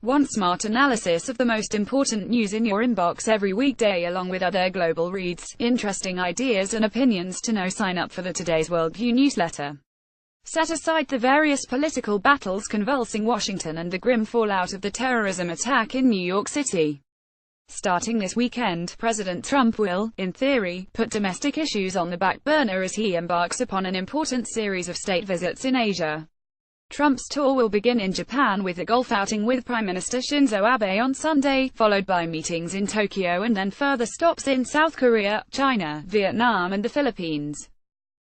One smart analysis of the most important news in your inbox every weekday, along with other global reads, interesting ideas and opinions to know. Sign up for the Today's Worldview newsletter. Set aside the various political battles convulsing Washington and the grim fallout of the terrorism attack in New York City. Starting this weekend, President Trump will, in theory, put domestic issues on the back burner as he embarks upon an important series of state visits in Asia. Trump's tour will begin in Japan with a golf outing with Prime Minister Shinzo Abe on Sunday, followed by meetings in Tokyo and then further stops in South Korea, China, Vietnam and the Philippines.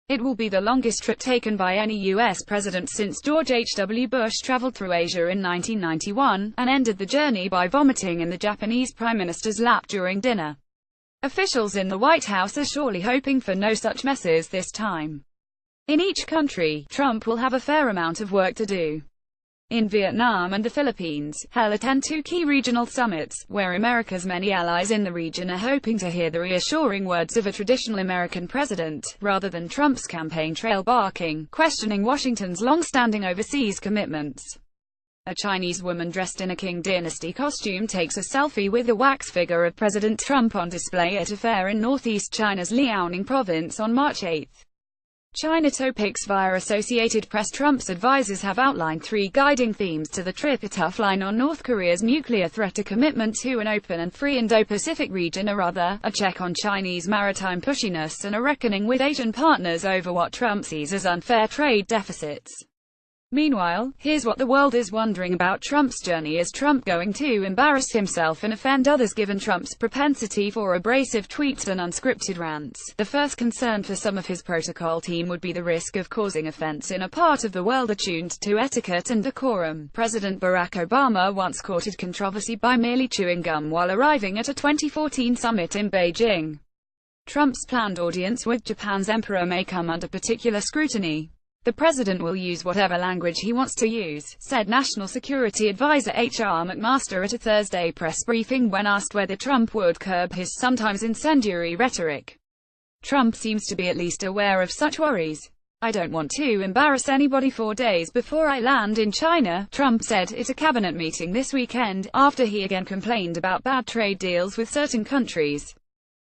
It will be the longest trip taken by any U.S. president since George H.W. Bush traveled through Asia in 1991, and ended the journey by vomiting in the Japanese Prime Minister's lap during dinner. Officials in the White House are surely hoping for no such messes this time. In each country, Trump will have a fair amount of work to do. In Vietnam and the Philippines, he'll attend two key regional summits, where America's many allies in the region are hoping to hear the reassuring words of a traditional American president, rather than Trump's campaign trail barking, questioning Washington's long-standing overseas commitments. A Chinese woman dressed in a Qing Dynasty costume takes a selfie with a wax figure of President Trump on display at a fair in northeast China's Liaoning province on March 8. China topics via Associated Press. Trump's advisors have outlined three guiding themes to the trip: a tough line on North Korea's nuclear threat, a commitment to an open and free Indo-Pacific region, or rather, a check on Chinese maritime pushiness, and a reckoning with Asian partners over what Trump sees as unfair trade deficits. Meanwhile, here's what the world is wondering about Trump's journey. Is Trump going to embarrass himself and offend others, given Trump's propensity for abrasive tweets and unscripted rants? The first concern for some of his protocol team would be the risk of causing offense in a part of the world attuned to etiquette and decorum. President Barack Obama once courted controversy by merely chewing gum while arriving at a 2014 summit in Beijing. Trump's planned audience with Japan's emperor may come under particular scrutiny. The president will use whatever language he wants to use, said National Security Advisor H.R. McMaster at a Thursday press briefing when asked whether Trump would curb his sometimes incendiary rhetoric. Trump seems to be at least aware of such worries. "I don't want to embarrass anybody 4 days before I land in China," Trump said at a cabinet meeting this weekend, after he again complained about bad trade deals with certain countries.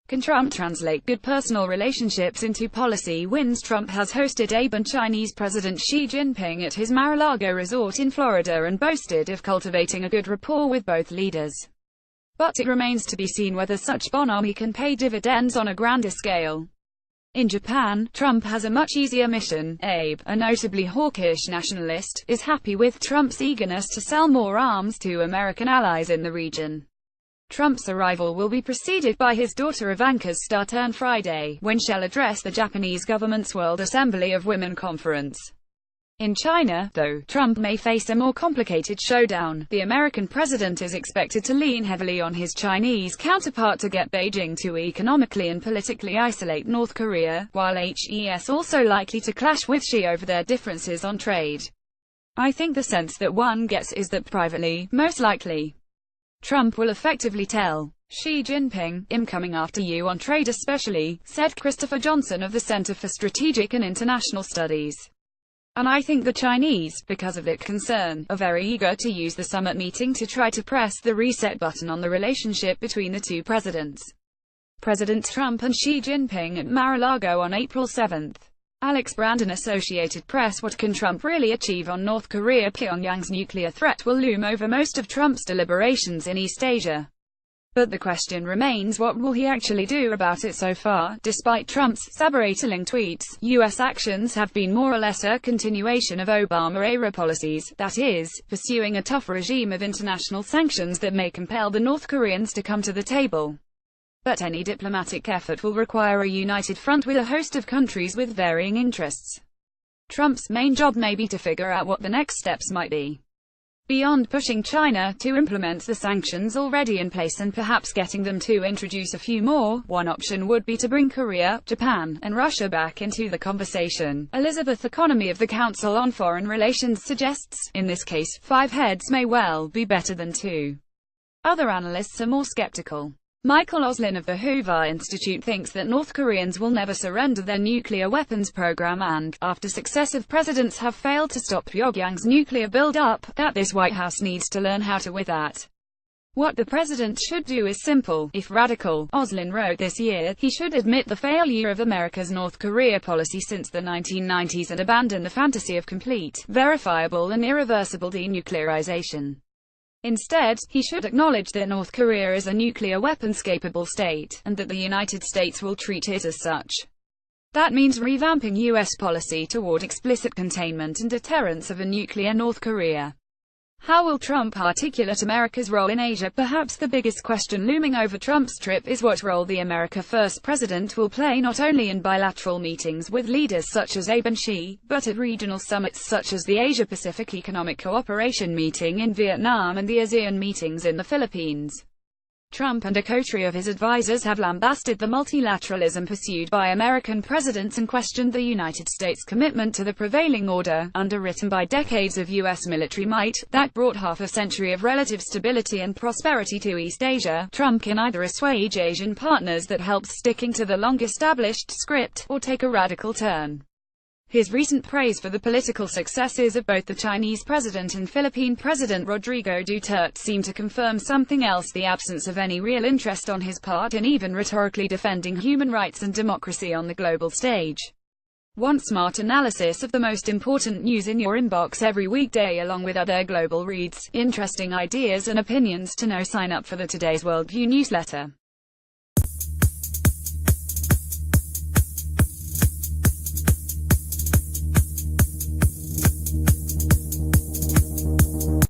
Can Trump translate good personal relationships into policy wins? Trump has hosted Abe and Chinese President Xi Jinping at his Mar-a-Lago resort in Florida and boasted of cultivating a good rapport with both leaders. But it remains to be seen whether such bonhomie can pay dividends on a grander scale. In Japan, Trump has a much easier mission. Abe, a notably hawkish nationalist, is happy with Trump's eagerness to sell more arms to American allies in the region. Trump's arrival will be preceded by his daughter Ivanka's star-turn Friday, when she'll address the Japanese government's World Assembly of Women conference. In China, though, Trump may face a more complicated showdown. The American president is expected to lean heavily on his Chinese counterpart to get Beijing to economically and politically isolate North Korea, while he's also likely to clash with Xi over their differences on trade. I think the sense that one gets is that privately, most likely, Trump will effectively tell Xi Jinping, "I'm coming after you on trade especially," said Christopher Johnson of the Center for Strategic and International Studies. And I think the Chinese, because of that concern, are very eager to use the summit meeting to try to press the reset button on the relationship between the two presidents. President Trump and Xi Jinping at Mar-a-Lago on April 7. Alex Brandon, Associated Press. What can Trump really achieve on North Korea? Pyongyang's nuclear threat will loom over most of Trump's deliberations in East Asia. But the question remains, what will he actually do about it? So far, despite Trump's saber-rattling tweets, U.S. actions have been more or less a continuation of Obama-era policies, that is, pursuing a tough regime of international sanctions that may compel the North Koreans to come to the table. But any diplomatic effort will require a united front with a host of countries with varying interests. Trump's main job may be to figure out what the next steps might be. Beyond pushing China to implement the sanctions already in place and perhaps getting them to introduce a few more, one option would be to bring Korea, Japan, and Russia back into the conversation. Elizabeth Economy of the Council on Foreign Relations suggests, in this case, 5 heads may well be better than 2. Other analysts are more skeptical. Michael Oslin of the Hoover Institute thinks that North Koreans will never surrender their nuclear weapons program and, after successive presidents have failed to stop Pyongyang's nuclear build-up, that this White House needs to learn how to with that. What the president should do is simple, if radical. Oslin wrote this year, he should admit the failure of America's North Korea policy since the 1990s and abandon the fantasy of complete, verifiable and irreversible denuclearization. Instead, he should acknowledge that North Korea is a nuclear weapons-capable state, and that the United States will treat it as such. That means revamping U.S. policy toward explicit containment and deterrence of a nuclear North Korea. How will Trump articulate America's role in Asia? Perhaps the biggest question looming over Trump's trip is what role the America First president will play not only in bilateral meetings with leaders such as Abe and Xi, but at regional summits such as the Asia-Pacific Economic Cooperation meeting in Vietnam and the ASEAN meetings in the Philippines. Trump and a coterie of his advisors have lambasted the multilateralism pursued by American presidents and questioned the United States' commitment to the prevailing order, underwritten by decades of U.S. military might, that brought half a century of relative stability and prosperity to East Asia. Trump can either assuage Asian partners that helps sticking to the long-established script, or take a radical turn. His recent praise for the political successes of both the Chinese president and Philippine President Rodrigo Duterte seem to confirm something else: the absence of any real interest on his part in even rhetorically defending human rights and democracy on the global stage. Want smart analysis of the most important news in your inbox every weekday along with other global reads, interesting ideas and opinions to know? Sign up for the Today's Worldview newsletter.